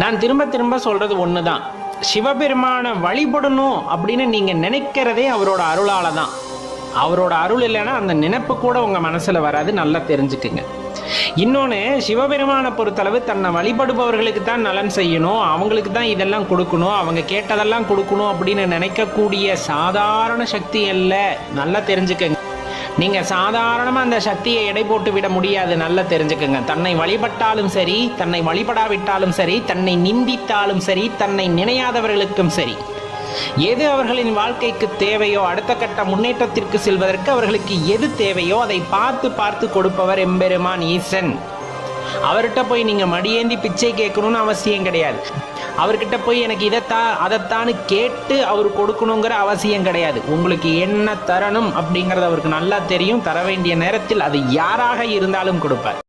நான் திரும்ப திரும்ப சொல்றது ஒண்ணுதான், சிவபெருமான வழிபடணும் அப்படின்னு நீங்க நினைக்கிறதே அவரோட அருளால தான். அவரோட அருள் இல்லைன்னா அந்த நினைப்பு கூட உங்க மனசுல வராது, நல்லா தெரிஞ்சுக்குங்க. இன்னொன்று, சிவபெருமானை பொறுத்தளவு தன்னை வழிபடுபவர்களுக்கு தான் நலன் செய்யணும், அவங்களுக்கு தான் இதெல்லாம் கொடுக்கணும், அவங்க கேட்டதெல்லாம் கொடுக்கணும் அப்படின்னு நினைக்கக்கூடிய சாதாரண சக்தி அல்ல, நல்லா தெரிஞ்சுக்கங்க. நீங்க சாதாரணமா அந்த சக்தியை எடை போட்டு விட முடியாது, நல்லா தெரிஞ்சுக்கங்க. தன்னை வழிபட்டாலும் சரி, தன்னை வழிபடாவிட்டாலும் சரி, தன்னை நிந்தித்தாலும் சரி, தன்னை நினையாதவர்களுக்கும் சரி, எது அவர்களின் வாழ்க்கைக்கு தேவையோ, அடுத்த கட்ட முன்னேற்றத்திற்கு செல்வதற்கு அவர்களுக்கு எது தேவையோ அதை பார்த்து பார்த்து கொடுப்பவர் எம்பெருமான் ஈசன். அவர்கிட்ட போய் நீங்க மடியேந்தி பிச்சை கேட்கணும்னு அவசியம் கிடையாது. அவர்கிட்ட போய் எனக்கு அதைத்தான்னு கேட்டு அவர் கொடுக்கணுங்கிற அவசியம் கிடையாது. உங்களுக்கு என்ன தரணும் அப்படிங்கிறது அவருக்கு நல்லா தெரியும். தர வேண்டிய நேரத்தில் அது யாராக இருந்தாலும் கொடுப்பார்.